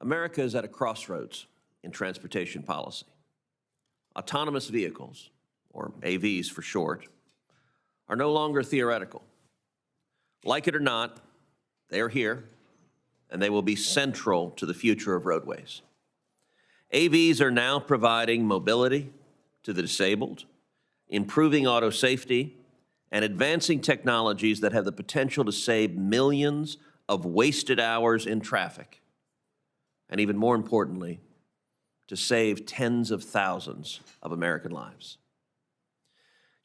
America is at a crossroads in transportation policy. Autonomous vehicles, or AVs for short, are no longer theoretical. Like it or not, they are here, and they will be central to the future of roadways. AVs are now providing mobility to the disabled, improving auto safety, and advancing technologies that have the potential to save millions of wasted hours in traffic, and even more importantly, to save tens of thousands of American lives.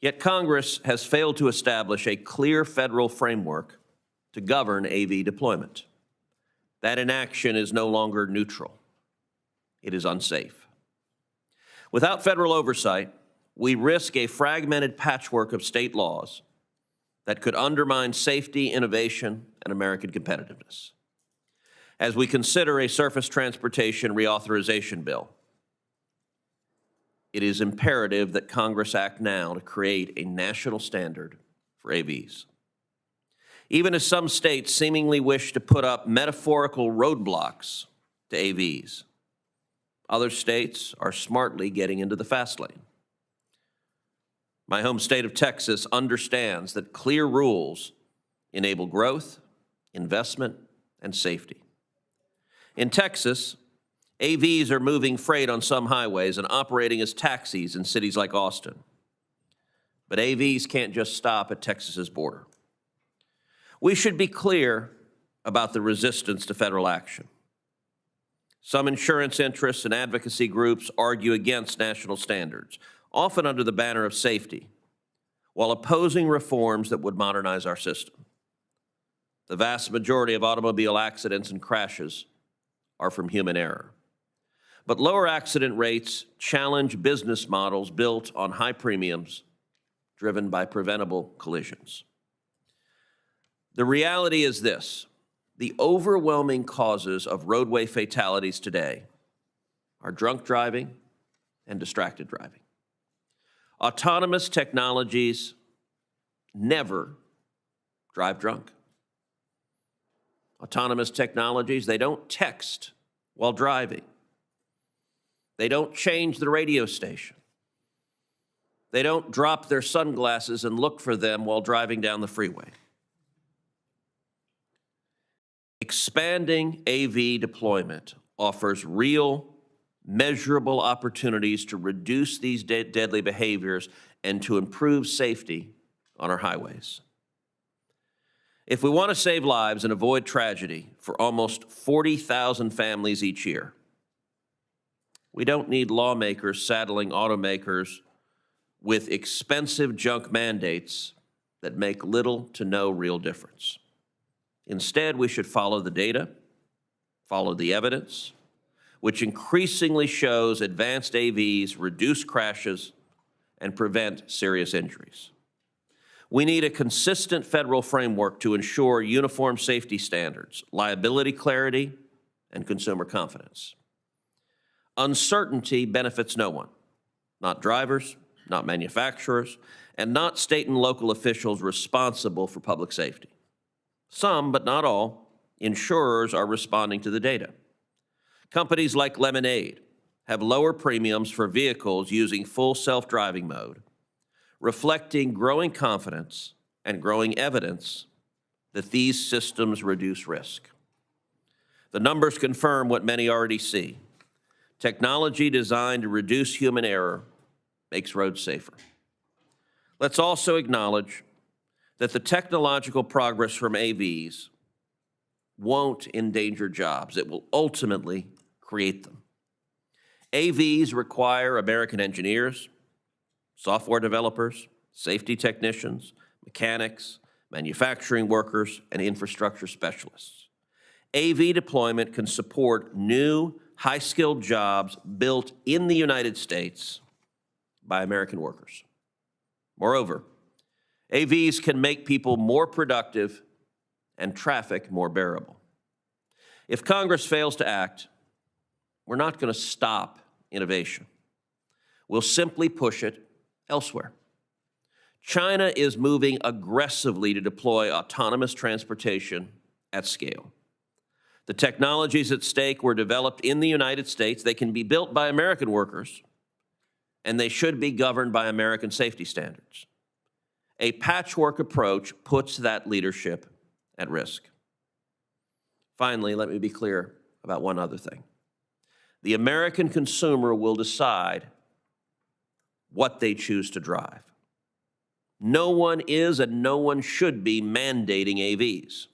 Yet Congress has failed to establish a clear federal framework to govern AV deployment. That inaction is no longer neutral. It is unsafe. Without federal oversight, we risk a fragmented patchwork of state laws that could undermine safety, innovation, and American competitiveness. As we consider a surface transportation reauthorization bill, it is imperative that Congress act now to create a national standard for AVs. Even as some states seemingly wish to put up metaphorical roadblocks to AVs, other states are smartly getting into the fast lane. My home state of Texas understands that clear rules enable growth, investment, and safety. In Texas, AVs are moving freight on some highways and operating as taxis in cities like Austin. But AVs can't just stop at Texas's border. We should be clear about the resistance to federal action. Some insurance interests and advocacy groups argue against national standards, often under the banner of safety, while opposing reforms that would modernize our system. The vast majority of automobile accidents and crashes are from human error. But lower accident rates challenge business models built on high premiums driven by preventable collisions. The reality is this: the overwhelming causes of roadway fatalities today are drunk driving and distracted driving. Autonomous technologies never drive drunk. Autonomous technologies, they don't text while driving. They don't change the radio station. They don't drop their sunglasses and look for them while driving down the freeway. Expanding AV deployment offers real, measurable opportunities to reduce these deadly behaviors and to improve safety on our highways. If we want to save lives and avoid tragedy for almost 40,000 families each year, we don't need lawmakers saddling automakers with expensive junk mandates that make little to no real difference. Instead, we should follow the data, follow the evidence, which increasingly shows advanced AVs reduce crashes and prevent serious injuries. We need a consistent federal framework to ensure uniform safety standards, liability clarity, and consumer confidence. Uncertainty benefits no one, not drivers, not manufacturers, and not state and local officials responsible for public safety. Some, but not all, insurers are responding to the data. Companies like Lemonade have lower premiums for vehicles using full self-driving mode, reflecting growing confidence and growing evidence that these systems reduce risk. The numbers confirm what many already see. Technology designed to reduce human error makes roads safer. Let's also acknowledge that the technological progress from AVs won't endanger jobs. It will ultimately create them. AVs require American engineers, software developers, safety technicians, mechanics, manufacturing workers, and infrastructure specialists. AV deployment can support new, high-skilled jobs built in the United States by American workers. Moreover, AVs can make people more productive and traffic more bearable. If Congress fails to act, we're not going to stop innovation. We'll simply push it elsewhere. China is moving aggressively to deploy autonomous transportation at scale. The technologies at stake were developed in the United States. They can be built by American workers, and they should be governed by American safety standards. A patchwork approach puts that leadership at risk. Finally, let me be clear about one other thing. The American consumer will decide what they choose to drive. No one is and no one should be mandating AVs.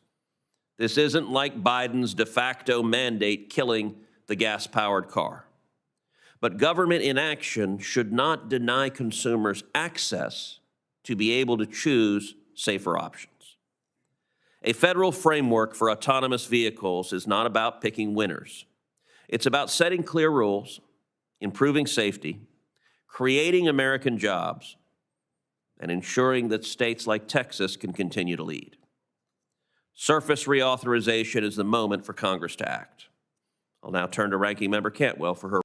This isn't like Biden's de facto mandate killing the gas-powered car. But government inaction should not deny consumers access to be able to choose safer options. A federal framework for autonomous vehicles is not about picking winners. It's about setting clear rules, improving safety, creating American jobs, and ensuring that states like Texas can continue to lead. Surface reauthorization is the moment for Congress to act. I'll now turn to Ranking Member Cantwell for her